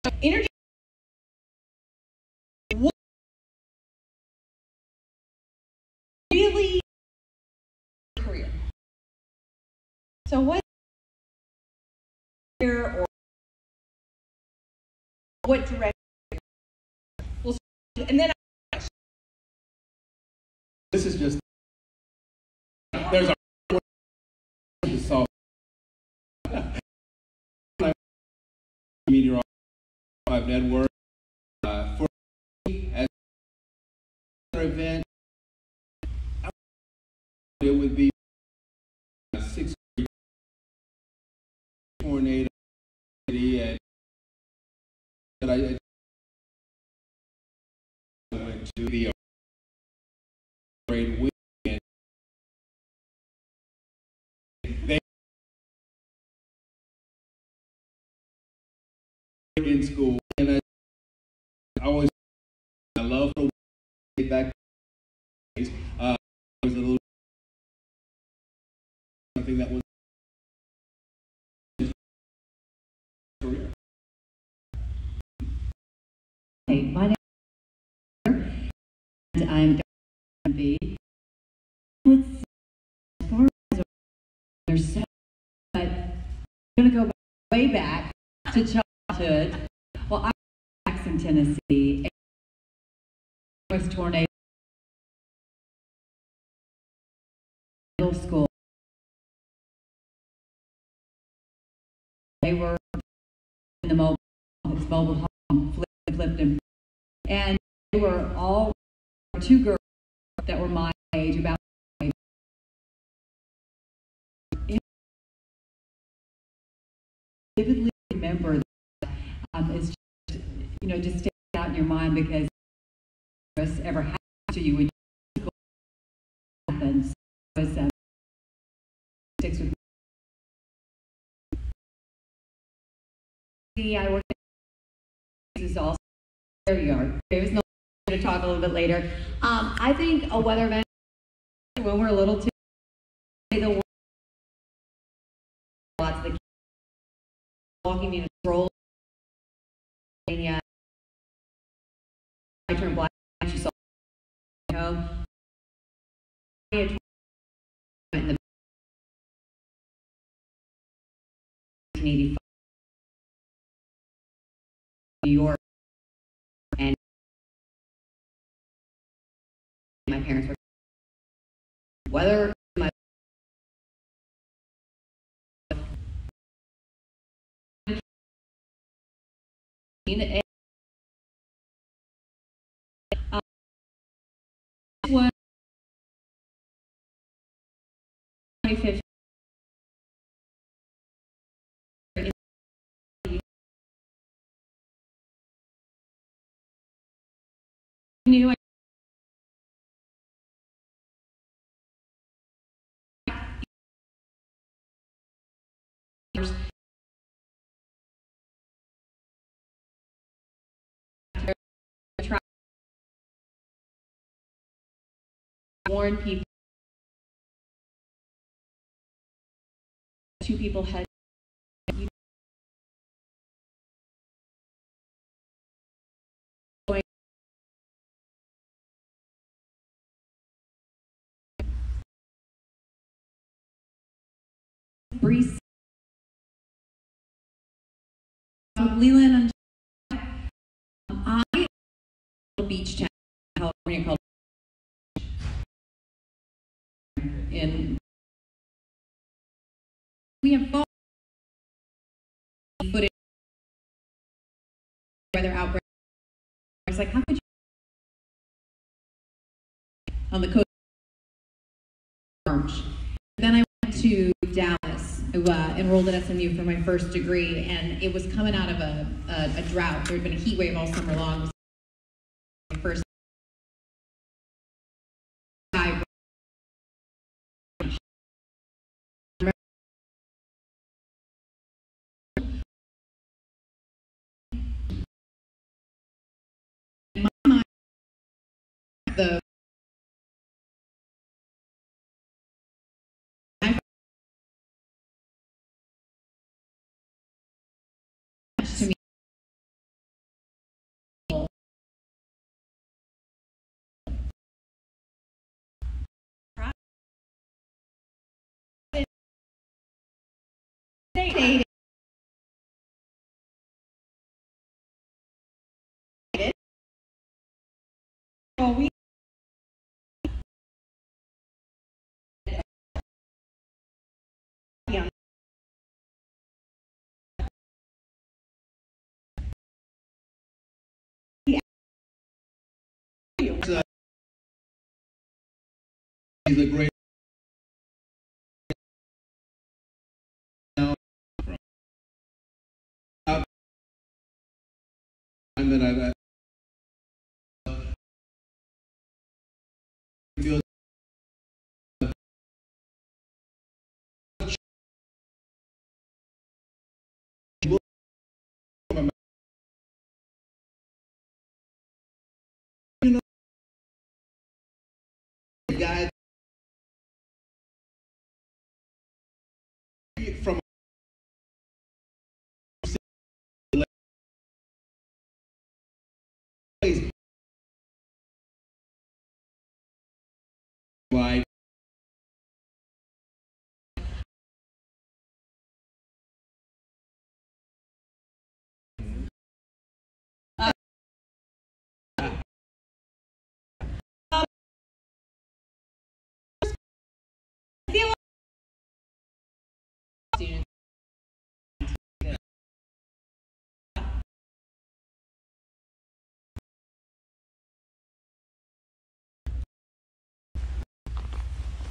Energy really career. So what career or what direction? Well, and then this is just there's a to solve meteorology network for as an event. It would be a 6 tornado and I went to the great weekend. They were in school, and I love the way back. It was a little something that was career. Hey, my name is I'm B. Let's see, as far as there's so, but I'm going to go way back to childhood. Well, I'm in Jackson, Tennessee. And was tornado middle school. They were in the mobile home, flipped them, and they were all two girls that were my age, about my age. I vividly remember that it's just, just stay out in your mind because this ever happens to you when you happens. Was sticks with me. I worked at this is also there you are. There's no to talk a little bit later. I think a weather event when we're a little too the lots of the kids walking in a stroller. I turned black. She saw home. In the 1985 New York, and my parents were weather. My was 2015. Knew I warn people. Two people had Breeze, Leland, I a beach town in California called in we have footage weather outbreak. I was like, how could you on the coast of March? Then I went to Dallas, enrolled at SMU for my first degree, and it was coming out of a drought. There had been a heat wave all summer long. My first the to me He's a great that I've feel you know the guy from wide.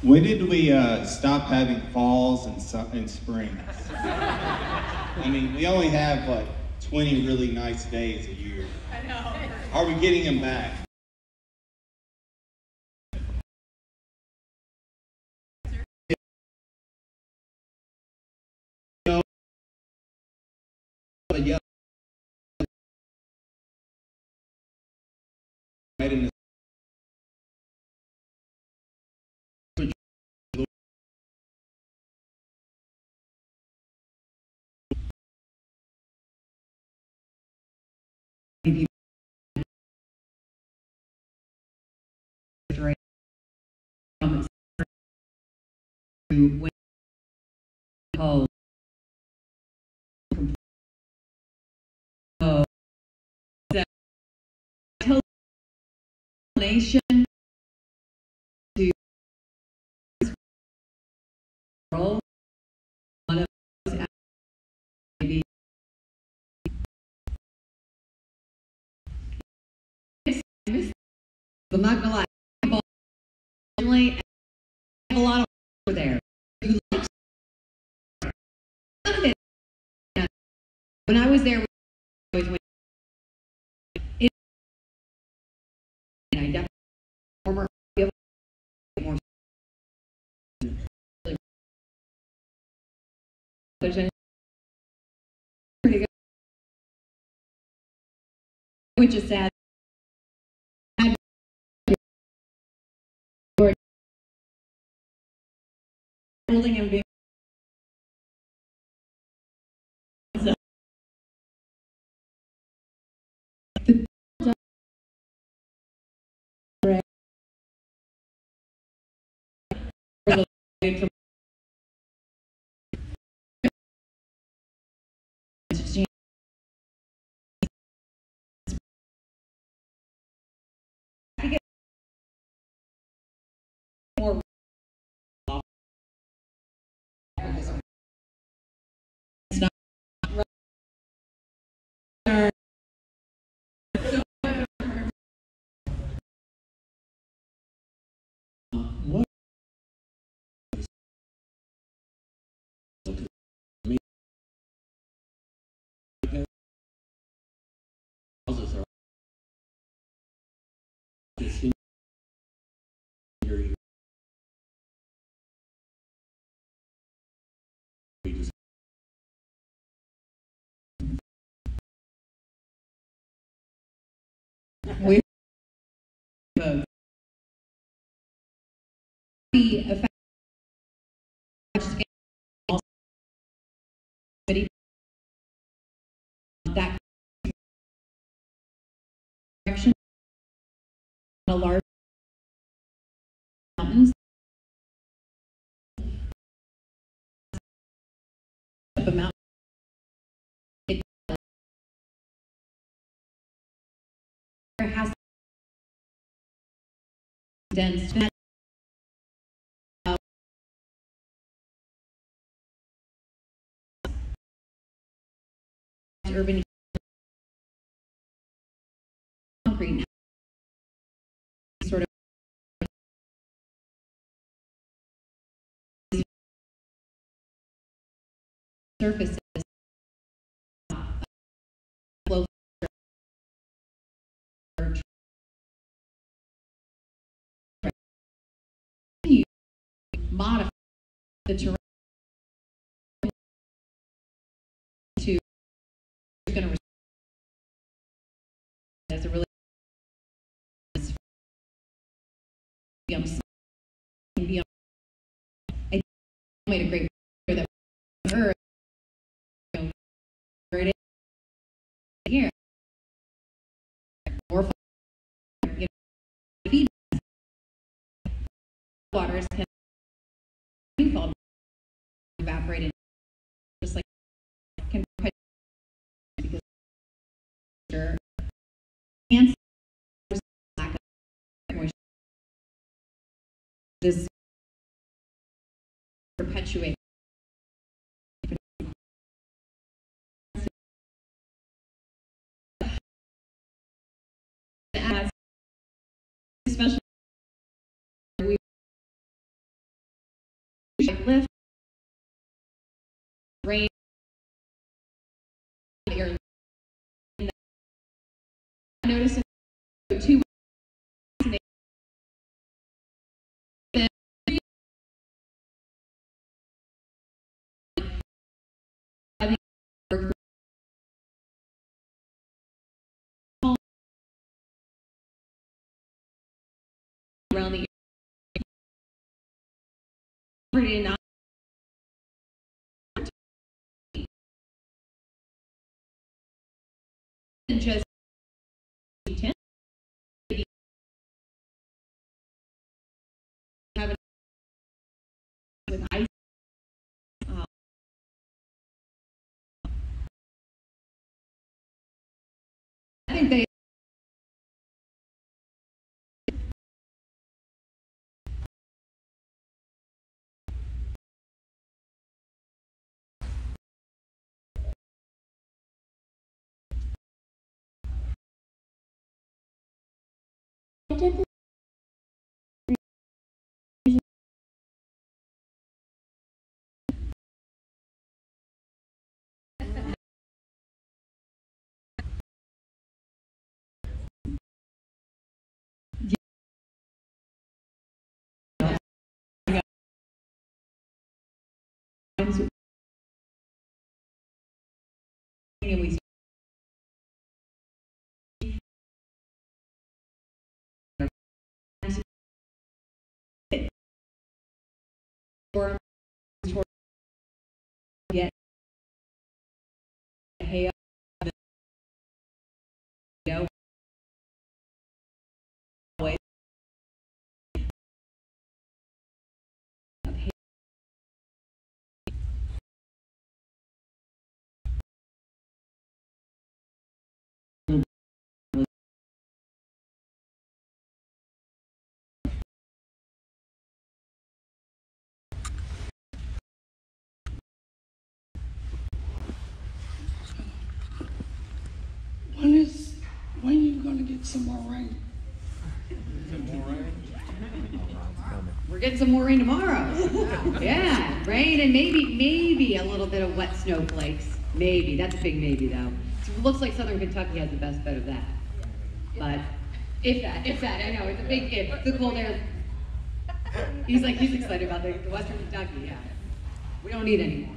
When did we stop having falls and springs? I mean, we only have like 20 really nice days a year. I know. Are we getting them back? Yeah. Right in the When cold. So, nation to roll one of those maybe I'm not gonna lie. I have a lot of over there. When I was there, I always went. And I definitely former more. There's any pretty good. Which is sad. Holding and being. More it's not what houses are we be effective that direction on a large mountains up a mountain it has dense urban concrete sort of surfaces flow you modify the terrain to going to as a really beyond. I made a great that her here more feed waters can rainfall evaporate just like can because and lack of moisture. This perpetuate as especially we lift rain air. Notice two around the area and just have it with ice. I think they and we get hay go away of hay. When are you gonna get some more rain? We're getting some more rain tomorrow. Yeah, rain and maybe a little bit of wet snowflakes. Maybe, that's a big maybe though. It looks like Southern Kentucky has the best bet of that. But if that, I know, it's a big if. The cold air. He's excited about the Western Kentucky, yeah. We don't need any more.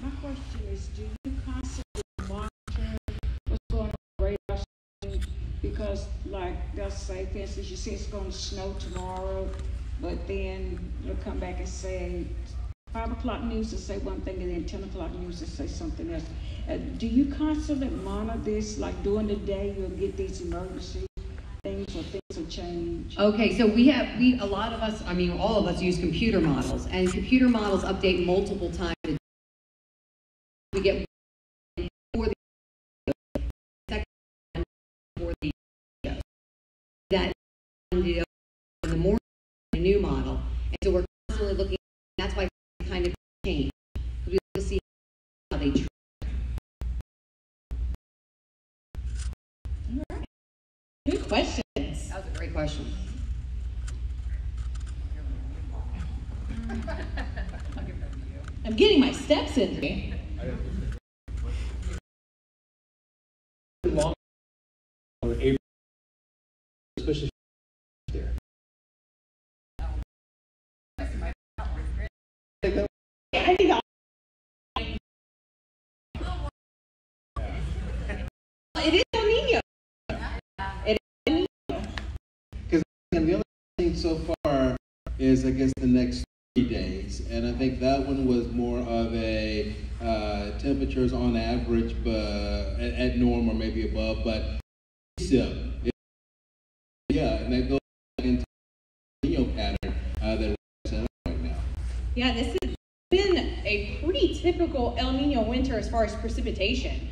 My question is, do you constantly monitor what's going on with radar screen? Because like they'll say, for instance, you say it's gonna snow tomorrow, but then they'll come back and say 5 o'clock news will say one thing and then 10 o'clock news will say something else. Do you constantly monitor this? Like during the day you'll get these emergency things or things will change? Okay, so a lot of us, I mean all of us use computer models, and computer models update multiple times a day. We get for the second for the that in the morning a new model, and so we're constantly looking. That's why we kind of change. We look to see how they track. All right. Good questions. That was a great question. I'm getting my steps in today. Long April, especially there. I think it is El Nino. It is El Nino. Because the only thing so far is, I guess, the next 3 days, and I think that one was more of a temperatures on average, but at norm or maybe above, but yeah, and that goes into the El Nino pattern that we're set up right now. Yeah, this has been a pretty typical El Nino winter as far as precipitation.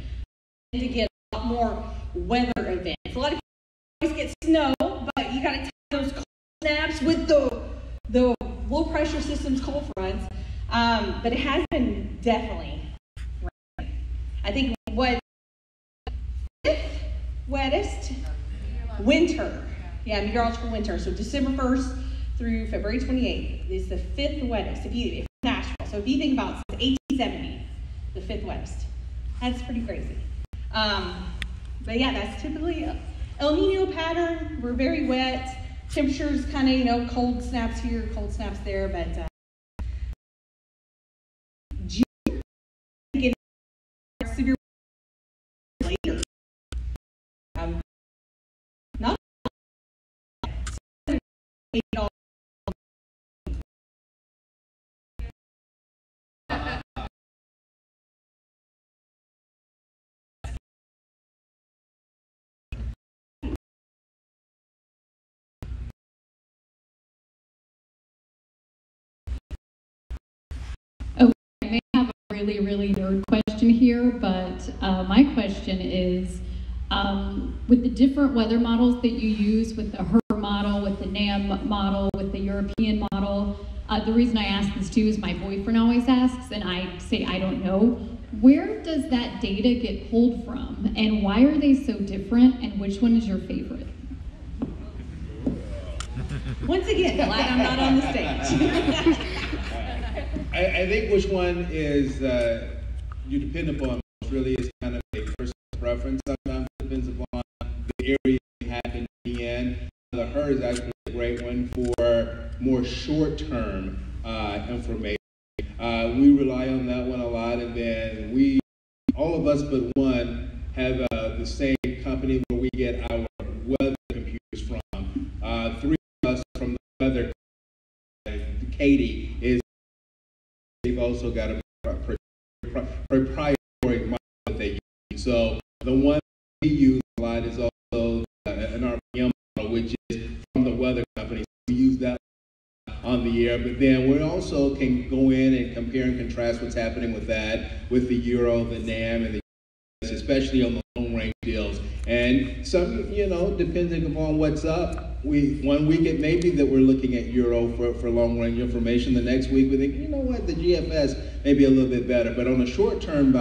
To get a lot more weather events. A lot of people always get snow, but you got to take those cold snaps with the low pressure systems cold fronts. But it has been definitely rain. I think what fifth wettest winter. Yeah, meteorological winter. So December 1st through February 28th is the fifth wettest. If Nashville. So if you think about since 1870, the fifth wettest. That's pretty crazy. But yeah, that's typically El Nino pattern. We're very wet. Temperatures kind of, cold snaps here, cold snaps there, but June getting severe later. Not all. I may have a really nerd question here, but my question is, with the different weather models that you use, with the HRRR model, with the NAM model, with the European model, the reason I ask this too is my boyfriend always asks, and I say I don't know. Where does that data get pulled from, and why are they so different, and which one is your favorite? Once again, glad I'm not on the stage. I think which one is you depend upon really is kind of a personal preference. Sometimes it depends upon the area you happen to be in. The HRRR is actually a great one for more short-term information. We rely on that one a lot, and then all of us but one, have the same company where we get our weather computers from. 3 of us from the weather. Katie is. They've also got a proprietary model that they use. So the one we use a lot is also an RPM model, which is from the weather company. We use that on the air, but then we also can go in and compare and contrast what's happening with that, with the Euro, the NAM, and the US, especially on the long range deals. And some, depending upon what's up, one week it may be that we're looking at Euro for long range information. The next week we think, you know what, the GFS may be a little bit better. But on a short term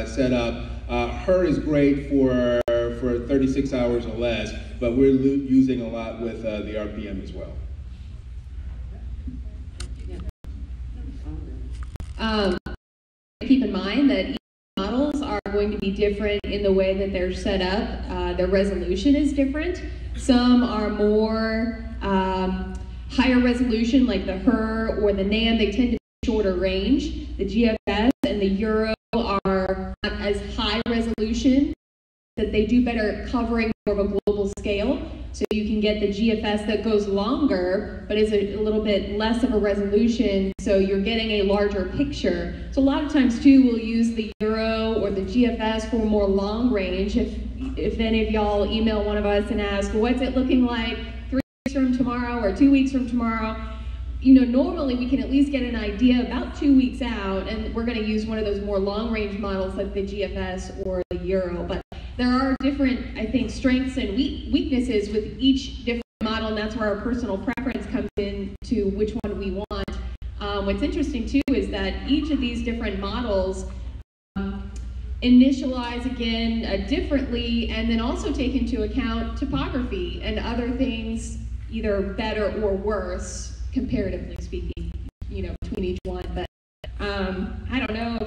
setup, HRRR is great for 36 hours or less, but we're using a lot with the RPM as well. Keep in mind that each models are going to be different in the way that they're set up. Their resolution is different. Some are more higher resolution, like the HRRR or the NAM. They tend to be shorter range. The GFS and the Euro are not as high resolution, that they do better covering more of a global scale. So you can get the GFS that goes longer, but is a little bit less of a resolution, so you're getting a larger picture. So a lot of times too, we'll use the Euro or the GFS for more long range. If any of y'all email one of us and ask, what's it looking like 3 weeks from tomorrow or 2 weeks from tomorrow? Normally we can at least get an idea about 2 weeks out, and we're gonna use one of those more long range models like the GFS or the Euro. But there are different, I think, strengths and weaknesses with each different model, and that's where our personal preference comes in to which one we want. What's interesting too is that each of these different models initialize again differently, and then also take into account topography and other things, either better or worse, comparatively speaking, between each one. But I don't know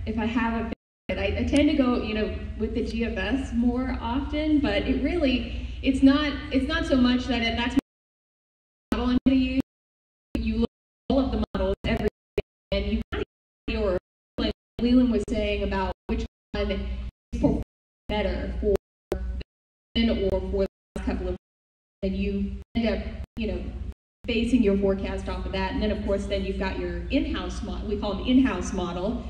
if if I haven't been, I tend to go, with the GFS more often, but it's not so much that that's my model I'm going to use. You look at all of the models every day, and you kind of or like Leland was saying about which one is performing better for the or for the last couple of months, and you end up, basing your forecast off of that. And then, of course, then you've got your in-house model. We call them in-house model.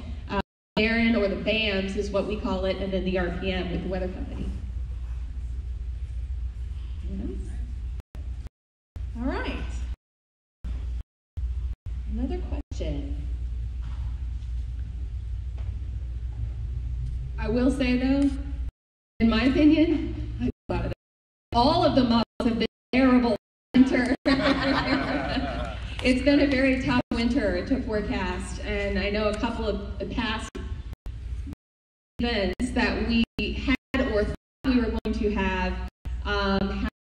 Barron or the BAMS is what we call it, and then the RPM with the weather company. All right. Another question. I will say, though, in my opinion, all of the models have been terrible winter. It's been a very tough winter to forecast, and I know a couple of the past events that we had or thought we were going to have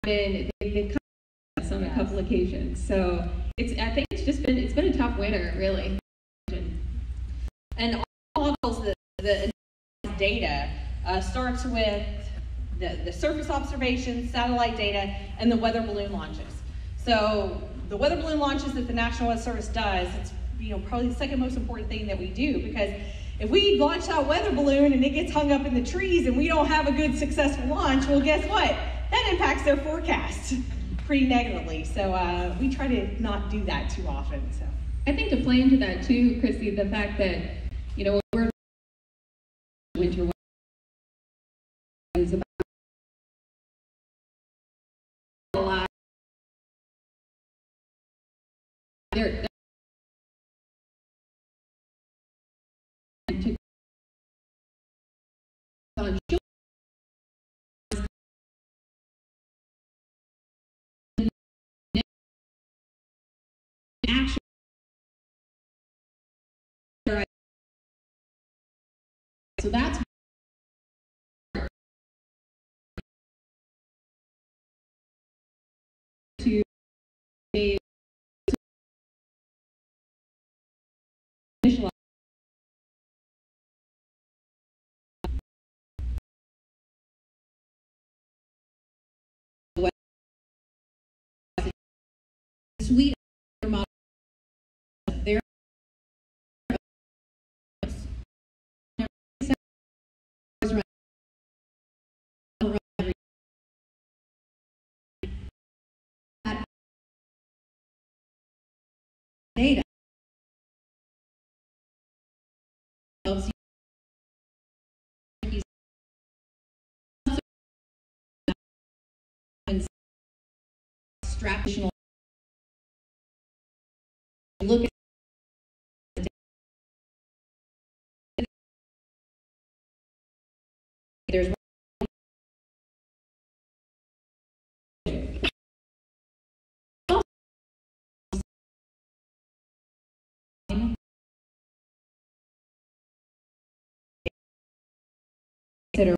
they've come to us on a couple occasions. So I think it's been a tough winter, really. And all models, the data starts with the surface observations, satellite data, and the weather balloon launches. So the weather balloon launches that the National Weather Service does, it's probably the second most important thing that we do, because if we launch that weather balloon and it gets hung up in the trees and we don't have a good successful launch, well, guess what? That impacts their forecast pretty negatively. So we try to not do that too often. So I think to play into that too, Christy, the fact that we're winter is about a lot. They're on action. So that's to initialize. Suite of models there. Data helps you strategical look at there's consider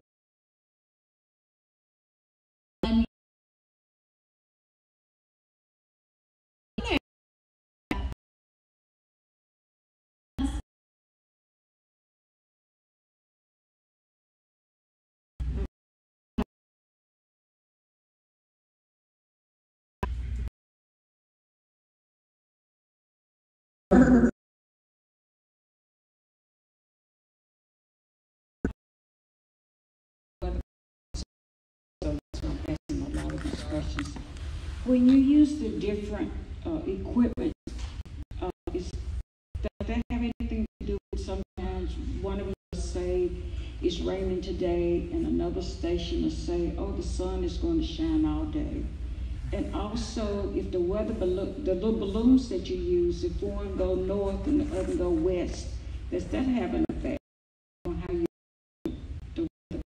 when you use the different equipment, does that have anything to do with sometimes one of us say it's raining today and another station will say, oh, the sun is going to shine all day? And also, if the weather balloon, the little balloons that you use, if one go north and the other go west, does that have an effect on how you the weather?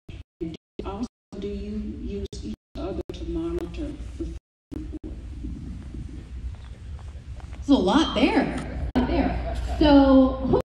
And also, do you use each other to monitor the report? There's a lot there. So